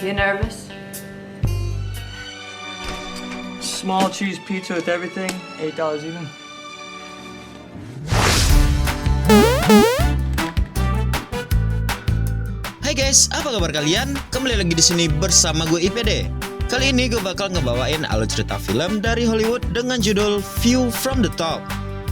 You nervous? Small cheese pizza with everything, $8 even. Hai guys, apa kabar kalian? Kembali lagi di sini bersama gue IPD. Kali ini gue bakal ngebawain alur cerita film dari Hollywood dengan judul View from the Top.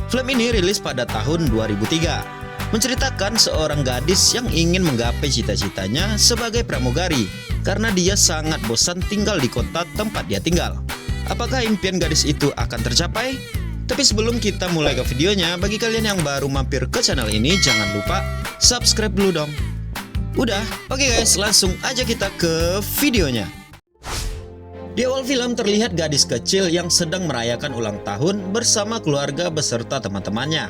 Film ini rilis pada tahun 2003, menceritakan seorang gadis yang ingin menggapai cita-citanya sebagai pramugari karena dia sangat bosan tinggal di kota tempat dia tinggal. Apakah impian gadis itu akan tercapai? Tapi sebelum kita mulai ke videonya, bagi kalian yang baru mampir ke channel ini, jangan lupa subscribe dulu dong. Udah, oke guys, langsung aja kita ke videonya. Di awal film terlihat gadis kecil yang sedang merayakan ulang tahun bersama keluarga beserta teman-temannya.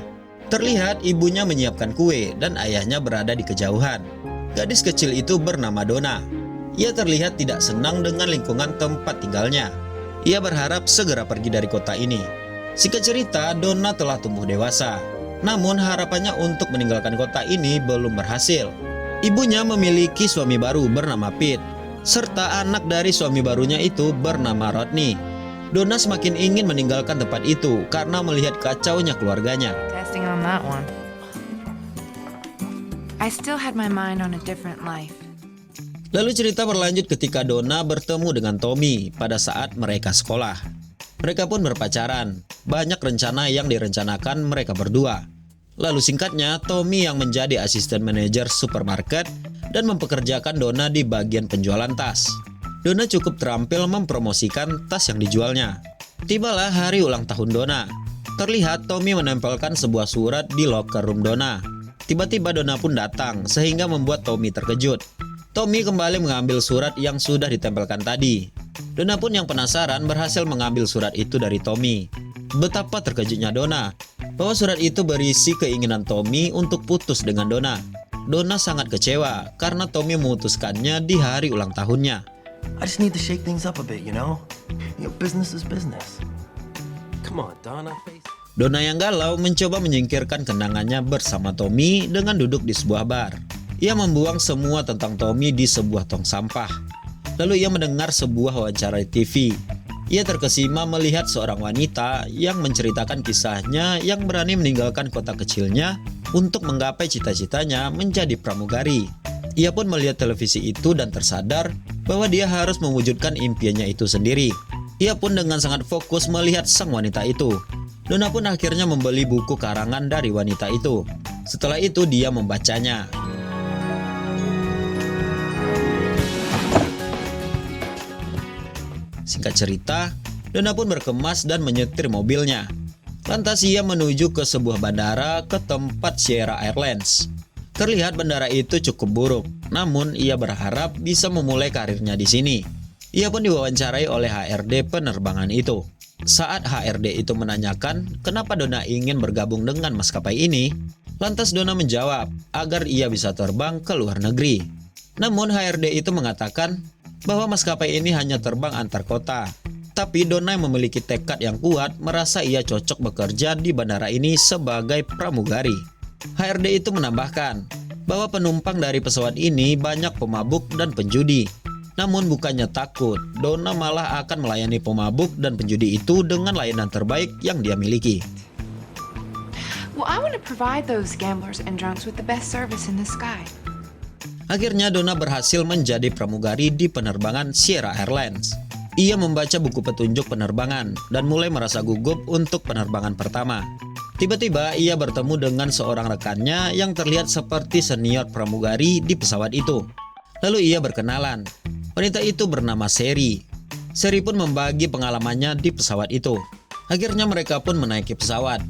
Terlihat ibunya menyiapkan kue dan ayahnya berada di kejauhan. Gadis kecil itu bernama Donna. Ia terlihat tidak senang dengan lingkungan tempat tinggalnya. Ia berharap segera pergi dari kota ini. Singkat cerita, Donna telah tumbuh dewasa. Namun harapannya untuk meninggalkan kota ini belum berhasil. Ibunya memiliki suami baru bernama Pete, serta anak dari suami barunya itu bernama Rodney. Donna semakin ingin meninggalkan tempat itu karena melihat kacaunya keluarganya. Testing on that one. I still had my mind on a different life. Lalu cerita berlanjut ketika Donna bertemu dengan Tommy pada saat mereka sekolah. Mereka pun berpacaran. Banyak rencana yang direncanakan mereka berdua. Lalu singkatnya, Tommy yang menjadi asisten manajer supermarket dan mempekerjakan Donna di bagian penjualan tas. Donna cukup terampil mempromosikan tas yang dijualnya. Tibalah hari ulang tahun Donna. Terlihat Tommy menempelkan sebuah surat di locker room Donna. Tiba-tiba Donna pun datang sehingga membuat Tommy terkejut. Tommy kembali mengambil surat yang sudah ditempelkan tadi. Donna pun yang penasaran berhasil mengambil surat itu dari Tommy. Betapa terkejutnya Donna bahwa surat itu berisi keinginan Tommy untuk putus dengan Donna. Donna sangat kecewa karena Tommy memutuskannya di hari ulang tahunnya. I just need to shake things up a bit, you know? Business is business. Come on, Donna. Donna yang galau mencoba menyingkirkan kenangannya bersama Tommy dengan duduk di sebuah bar. Ia membuang semua tentang Tommy di sebuah tong sampah. Lalu ia mendengar sebuah wawancara di TV. Ia terkesima melihat seorang wanita yang menceritakan kisahnya yang berani meninggalkan kota kecilnya untuk menggapai cita-citanya menjadi pramugari. Ia pun melihat televisi itu dan tersadar bahwa dia harus mewujudkan impiannya itu sendiri. Ia pun dengan sangat fokus melihat sang wanita itu. Donna pun akhirnya membeli buku karangan dari wanita itu. Setelah itu dia membacanya. Singkat cerita, Donna pun berkemas dan menyetir mobilnya. Lantas ia menuju ke sebuah bandara ke tempat Sierra Airlines. Terlihat bandara itu cukup buruk, namun ia berharap bisa memulai karirnya di sini. Ia pun diwawancarai oleh HRD penerbangan itu. Saat HRD itu menanyakan kenapa Donna ingin bergabung dengan maskapai ini, lantas Donna menjawab agar ia bisa terbang ke luar negeri. Namun HRD itu mengatakan bahwa maskapai ini hanya terbang antar kota. Tapi Donna yang memiliki tekad yang kuat merasa ia cocok bekerja di bandara ini sebagai pramugari. HRD itu menambahkan bahwa penumpang dari pesawat ini banyak pemabuk dan penjudi. Namun bukannya takut, Donna malah akan melayani pemabuk dan penjudi itu dengan layanan terbaik yang dia miliki. Well, I want to provide those gamblers and drunks with the best service in the sky. Akhirnya Donna berhasil menjadi pramugari di penerbangan Sierra Airlines. Ia membaca buku petunjuk penerbangan dan mulai merasa gugup untuk penerbangan pertama. Tiba-tiba ia bertemu dengan seorang rekannya yang terlihat seperti senior pramugari di pesawat itu. Lalu ia berkenalan. Wanita itu bernama Sherry. Sherry pun membagi pengalamannya di pesawat itu. Akhirnya mereka pun menaiki pesawat.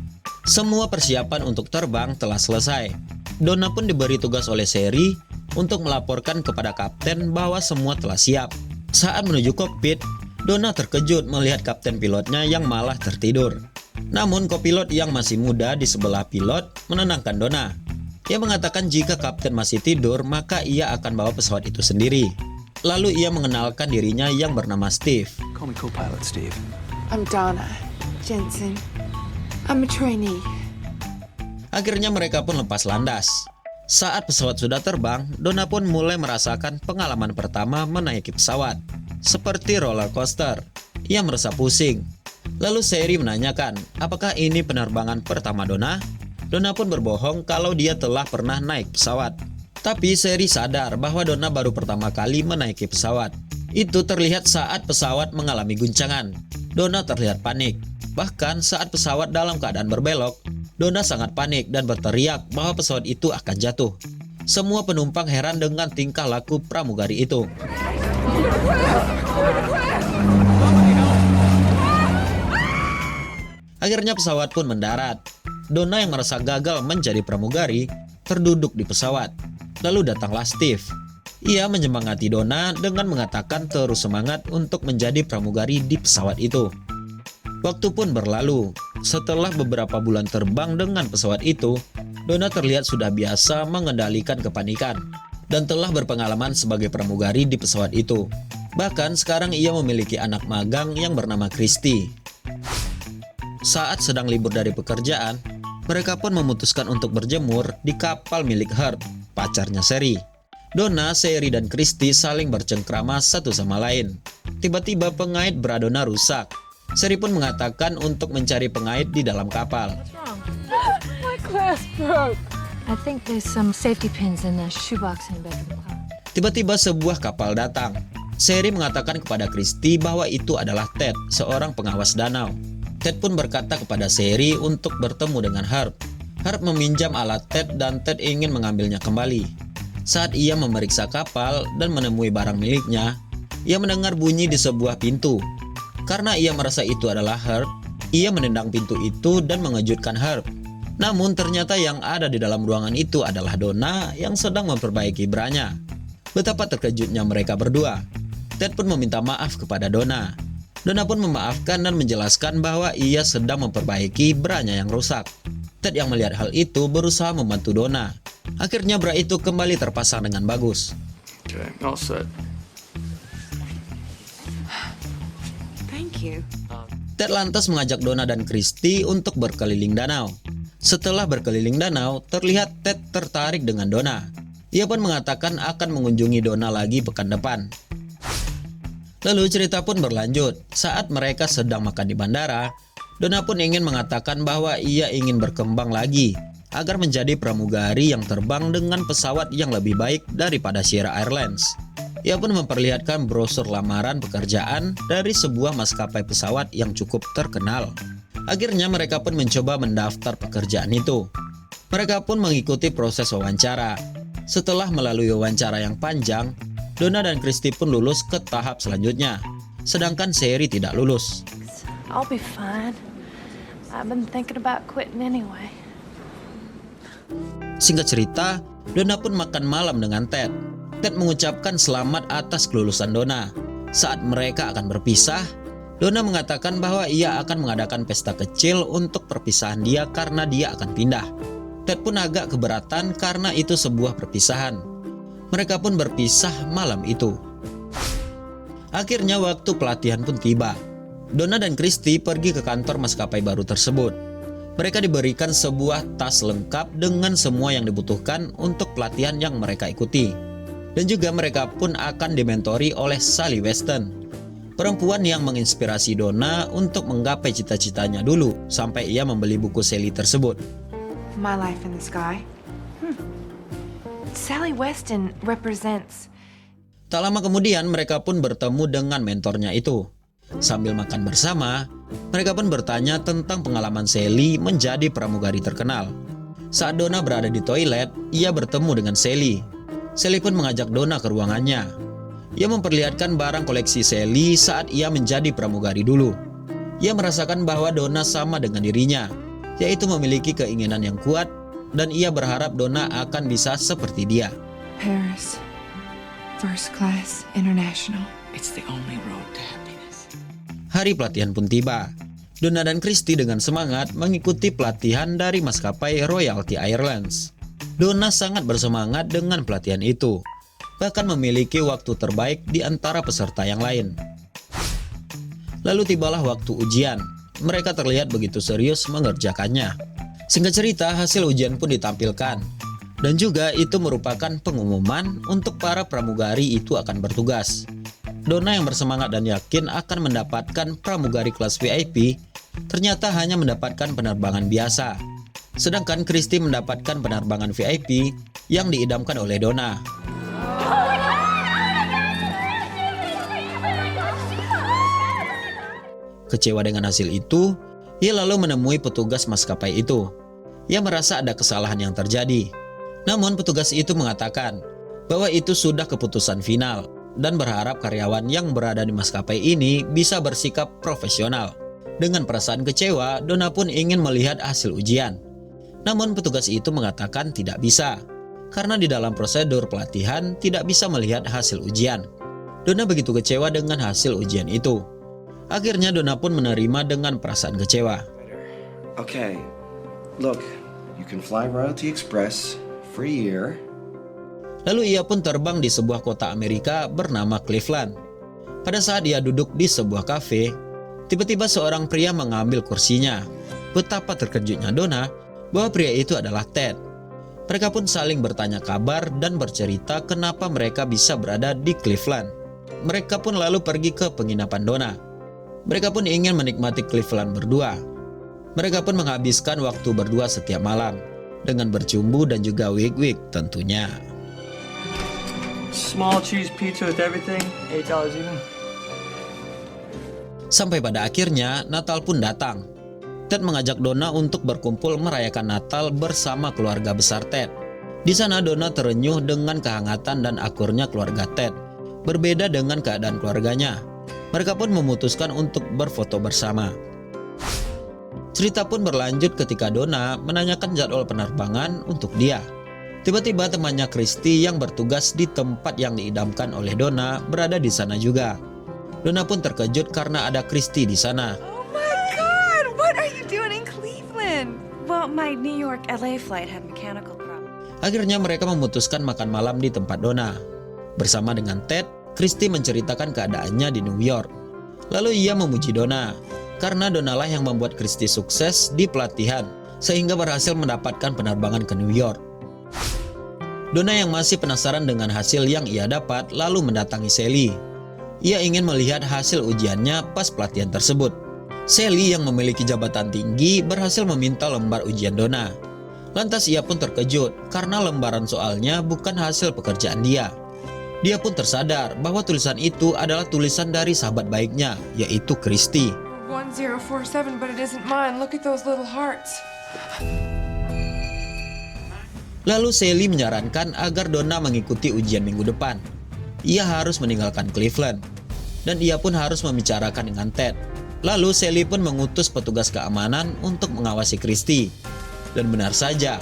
Semua persiapan untuk terbang telah selesai. Donna pun diberi tugas oleh Sherry untuk melaporkan kepada kapten bahwa semua telah siap. Saat menuju kokpit, Donna terkejut melihat kapten pilotnya yang malah tertidur. Namun kopilot yang masih muda di sebelah pilot menenangkan Donna. Ia mengatakan jika kapten masih tidur, maka ia akan bawa pesawat itu sendiri. Lalu ia mengenalkan dirinya yang bernama Steve. Call me co-pilot, Steve. I'm Donna Jensen. I'm a trainee. Akhirnya mereka pun lepas landas. Saat pesawat sudah terbang, Donna pun mulai merasakan pengalaman pertama menaiki pesawat. Seperti roller coaster. Ia merasa pusing. Lalu Sherry menanyakan, apakah ini penerbangan pertama Donna? Donna pun berbohong kalau dia telah pernah naik pesawat. Tapi Sherry sadar bahwa Donna baru pertama kali menaiki pesawat. Itu terlihat saat pesawat mengalami guncangan. Donna terlihat panik. Bahkan saat pesawat dalam keadaan berbelok, Donna sangat panik dan berteriak bahwa pesawat itu akan jatuh. Semua penumpang heran dengan tingkah laku pramugari itu. Akhirnya pesawat pun mendarat. Donna yang merasa gagal menjadi pramugari terduduk di pesawat. Lalu datanglah Steve. Ia menyemangati Donna dengan mengatakan terus semangat untuk menjadi pramugari di pesawat itu. Waktu pun berlalu. Setelah beberapa bulan terbang dengan pesawat itu, Donna terlihat sudah biasa mengendalikan kepanikan dan telah berpengalaman sebagai pramugari di pesawat itu. Bahkan sekarang ia memiliki anak magang yang bernama Christy. Saat sedang libur dari pekerjaan, mereka pun memutuskan untuk berjemur di kapal milik Herb, pacarnya Sherry. Donna, Sherry, dan Christy saling bercengkrama satu sama lain. Tiba-tiba pengait bra Donna rusak. Sherry pun mengatakan untuk mencari pengait di dalam kapal. My clasp broke. I think there's some safety pins in the shoebox in the bedroom. Tiba-tiba sebuah kapal datang. Sherry mengatakan kepada Christy bahwa itu adalah Ted, seorang pengawas danau. Ted pun berkata kepada Sherry untuk bertemu dengan Herb. Herb meminjam alat Ted dan Ted ingin mengambilnya kembali. Saat ia memeriksa kapal dan menemui barang miliknya, ia mendengar bunyi di sebuah pintu. Karena ia merasa itu adalah Herb, ia menendang pintu itu dan mengejutkan Herb. Namun ternyata yang ada di dalam ruangan itu adalah Donna yang sedang memperbaiki branya. Betapa terkejutnya mereka berdua. Ted pun meminta maaf kepada Donna. Donna pun memaafkan dan menjelaskan bahwa ia sedang memperbaiki branya yang rusak. Ted yang melihat hal itu berusaha membantu Donna. Akhirnya bra itu kembali terpasang dengan bagus. Okay, all set. Thank you. Ted lantas mengajak Donna dan Christy untuk berkeliling danau. Setelah berkeliling danau, terlihat Ted tertarik dengan Donna. Ia pun mengatakan akan mengunjungi Donna lagi pekan depan. Lalu cerita pun berlanjut. Saat mereka sedang makan di bandara, Donna pun ingin mengatakan bahwa ia ingin berkembang lagi agar menjadi pramugari yang terbang dengan pesawat yang lebih baik daripada Sierra Airlines. Ia pun memperlihatkan brosur lamaran pekerjaan dari sebuah maskapai pesawat yang cukup terkenal. Akhirnya mereka pun mencoba mendaftar pekerjaan itu. Mereka pun mengikuti proses wawancara. Setelah melalui wawancara yang panjang, Donna dan Christy pun lulus ke tahap selanjutnya. Sedangkan Sherry tidak lulus. I'll be fine. I've been thinking about quitting anyway. Singkat cerita, Donna pun makan malam dengan Ted. Ted mengucapkan selamat atas kelulusan Donna. Saat mereka akan berpisah, Donna mengatakan bahwa ia akan mengadakan pesta kecil untuk perpisahan dia karena dia akan pindah. Ted pun agak keberatan karena itu sebuah perpisahan. Mereka pun berpisah malam itu. Akhirnya waktu pelatihan pun tiba. Donna dan Christy pergi ke kantor maskapai baru tersebut. Mereka diberikan sebuah tas lengkap dengan semua yang dibutuhkan untuk pelatihan yang mereka ikuti. Dan juga mereka pun akan dimentori oleh Sally Weston, perempuan yang menginspirasi Donna untuk menggapai cita-citanya dulu sampai ia membeli buku Sally tersebut. My Life in the Sky. Sally Weston represents... Tak lama kemudian mereka pun bertemu dengan mentornya itu. Sambil makan bersama, mereka pun bertanya tentang pengalaman Sally menjadi pramugari terkenal. Saat Donna berada di toilet, ia bertemu dengan Sally. Sally pun mengajak Donna ke ruangannya. Ia memperlihatkan barang koleksi Sally saat ia menjadi pramugari dulu. Ia merasakan bahwa Donna sama dengan dirinya, yaitu memiliki keinginan yang kuat, dan ia berharap Donna akan bisa seperti dia. Paris. First Class International. It's the only road to happiness. Hari pelatihan pun tiba. Donna dan Christy dengan semangat mengikuti pelatihan dari maskapai Royalty Airlines. Donna sangat bersemangat dengan pelatihan itu, bahkan memiliki waktu terbaik di antara peserta yang lain. Lalu tibalah waktu ujian. Mereka terlihat begitu serius mengerjakannya. Singkat cerita, hasil ujian pun ditampilkan. Dan juga itu merupakan pengumuman untuk para pramugari itu akan bertugas. Donna yang bersemangat dan yakin akan mendapatkan pramugari kelas VIP, ternyata hanya mendapatkan penerbangan biasa. Sedangkan Christy mendapatkan penerbangan VIP yang diidamkan oleh Donna. Kecewa dengan hasil itu, ia lalu menemui petugas maskapai itu. Ia merasa ada kesalahan yang terjadi. Namun petugas itu mengatakan bahwa itu sudah keputusan final dan berharap karyawan yang berada di maskapai ini bisa bersikap profesional. Dengan perasaan kecewa, Donna pun ingin melihat hasil ujian. Namun petugas itu mengatakan tidak bisa, karena di dalam prosedur pelatihan tidak bisa melihat hasil ujian. Donna begitu kecewa dengan hasil ujian itu. Akhirnya Donna pun menerima dengan perasaan kecewa. Okay, look, you can fly Royalty Express for a year. Lalu ia pun terbang di sebuah kota Amerika bernama Cleveland. Pada saat ia duduk di sebuah kafe, tiba-tiba seorang pria mengambil kursinya. Betapa terkejutnya Donna bahwa pria itu adalah Ted. Mereka pun saling bertanya kabar dan bercerita kenapa mereka bisa berada di Cleveland. Mereka pun lalu pergi ke penginapan Donna. Mereka pun ingin menikmati Cleveland berdua. Mereka pun menghabiskan waktu berdua setiap malam dengan bercumbu dan juga wig-wig tentunya. Small cheese pizza with everything, $8 even. Sampai pada akhirnya Natal pun datang. Ted mengajak Donna untuk berkumpul merayakan Natal bersama keluarga besar Ted. Di sana Donna terenyuh dengan kehangatan dan akurnya keluarga Ted. Berbeda dengan keadaan keluarganya. Mereka pun memutuskan untuk berfoto bersama. Cerita pun berlanjut ketika Donna menanyakan jadwal penerbangan untuk dia. Tiba-tiba temannya Christy yang bertugas di tempat yang diidamkan oleh Donna berada di sana juga. Donna pun terkejut karena ada Christy di sana. Oh my God! What are you doing in Cleveland? Well, my New York LA flight had mechanical problems. Akhirnya mereka memutuskan makan malam di tempat Donna. Bersama dengan Ted, Christy menceritakan keadaannya di New York. Lalu ia memuji Donna, karena Donna lah yang membuat Christy sukses di pelatihan, sehingga berhasil mendapatkan penerbangan ke New York. Donna yang masih penasaran dengan hasil yang ia dapat, lalu mendatangi Sally. Ia ingin melihat hasil ujiannya pas pelatihan tersebut. Sally yang memiliki jabatan tinggi berhasil meminta lembar ujian Donna. Lantas ia pun terkejut, karena lembaran soalnya bukan hasil pekerjaan dia. Dia pun tersadar bahwa tulisan itu adalah tulisan dari sahabat baiknya, yaitu Christy. 1047, but it isn't mine. Look at those little hearts. Lalu Sally menyarankan agar Donna mengikuti ujian minggu depan. Ia harus meninggalkan Cleveland, dan ia pun harus membicarakan dengan Ted. Lalu Sally pun mengutus petugas keamanan untuk mengawasi Christy. Dan benar saja,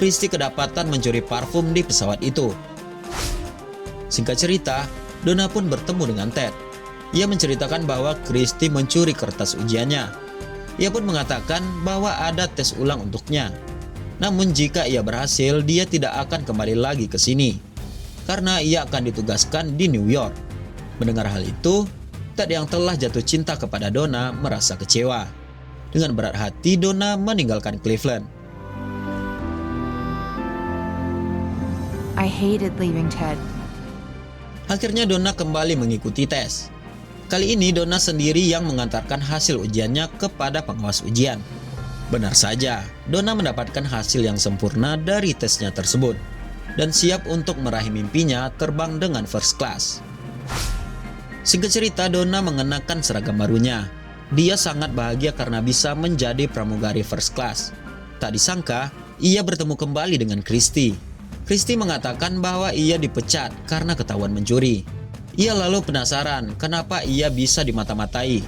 Christy kedapatan mencuri parfum di pesawat itu. Singkat cerita, Donna pun bertemu dengan Ted. Ia menceritakan bahwa Christy mencuri kertas ujiannya. Ia pun mengatakan bahwa ada tes ulang untuknya. Namun jika ia berhasil, dia tidak akan kembali lagi ke sini, karena ia akan ditugaskan di New York. Mendengar hal itu, Ted yang telah jatuh cinta kepada Donna merasa kecewa. Dengan berat hati, Donna meninggalkan Cleveland. I hated leaving Ted. Akhirnya Donna kembali mengikuti tes. Kali ini Donna sendiri yang mengantarkan hasil ujiannya kepada pengawas ujian. Benar saja, Donna mendapatkan hasil yang sempurna dari tesnya tersebut dan siap untuk meraih mimpinya terbang dengan first class. Singkat cerita, Donna mengenakan seragam barunya. Dia sangat bahagia karena bisa menjadi pramugari first class. Tak disangka, ia bertemu kembali dengan Christy. Christy mengatakan bahwa ia dipecat karena ketahuan mencuri. Ia lalu penasaran kenapa ia bisa dimata-matai.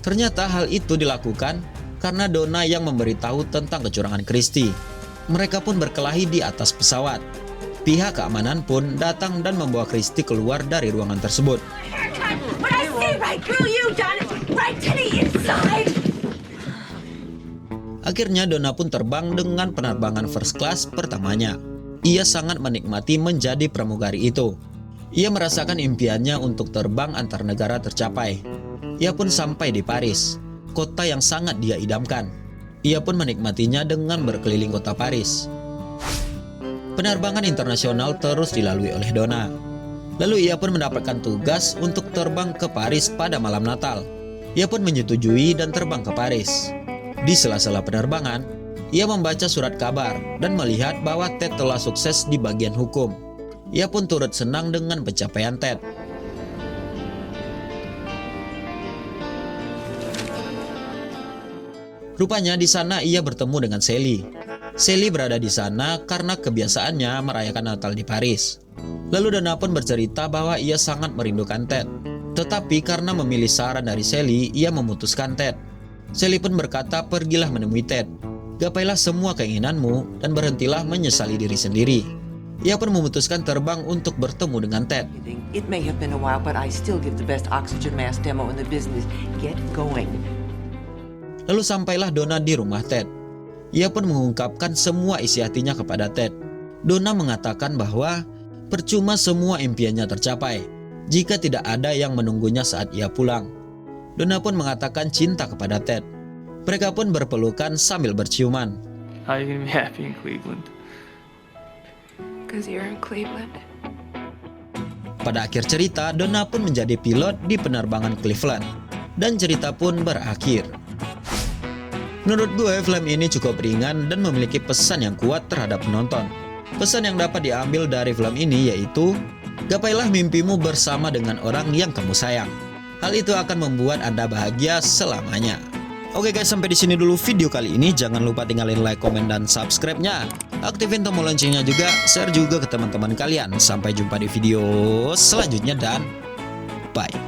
Ternyata hal itu dilakukan karena Donna yang memberitahu tentang kecurangan Christy. Mereka pun berkelahi di atas pesawat. Pihak keamanan pun datang dan membawa Christy keluar dari ruangan tersebut. Akhirnya Donna pun terbang dengan penerbangan first class pertamanya. Ia sangat menikmati menjadi pramugari itu. Ia merasakan impiannya untuk terbang antar negara tercapai. Ia pun sampai di Paris, kota yang sangat dia idamkan. Ia pun menikmatinya dengan berkeliling kota Paris. Penerbangan internasional terus dilalui oleh Donna. Lalu ia pun mendapatkan tugas untuk terbang ke Paris pada malam Natal. Ia pun menyetujui dan terbang ke Paris. Di sela-sela penerbangan, ia membaca surat kabar dan melihat bahwa Ted telah sukses di bagian hukum. Ia pun turut senang dengan pencapaian Ted. Rupanya di sana ia bertemu dengan Sally. Sally berada di sana karena kebiasaannya merayakan Natal di Paris. Lalu Donna pun bercerita bahwa ia sangat merindukan Ted. Tetapi karena memilih saran dari Sally, ia memutuskan Ted. Sally pun berkata, pergilah menemui Ted. Gapailah semua keinginanmu dan berhentilah menyesali diri sendiri. Ia pun memutuskan terbang untuk bertemu dengan Ted. It may have been a while, but I still give the best oxygen mask demo in the business. Get going. Lalu sampailah Donna di rumah Ted. Ia pun mengungkapkan semua isi hatinya kepada Ted. Donna mengatakan bahwa percuma semua impiannya tercapai jika tidak ada yang menunggunya saat ia pulang. Donna pun mengatakan cinta kepada Ted. Mereka pun berpelukan sambil berciuman. How are you gonna be happy in Cleveland? Because you're in Cleveland. Pada akhir cerita, Donna pun menjadi pilot di penerbangan Cleveland. Dan cerita pun berakhir. Menurut gue, film ini cukup ringan dan memiliki pesan yang kuat terhadap penonton. Pesan yang dapat diambil dari film ini yaitu, gapailah mimpimu bersama dengan orang yang kamu sayang. Hal itu akan membuat Anda bahagia selamanya. Oke guys, sampai di sini dulu video kali ini. Jangan lupa tinggalin like, komen, dan subscribe-nya. Aktifin tombol loncengnya juga, share juga ke teman-teman kalian. Sampai jumpa di video selanjutnya dan bye.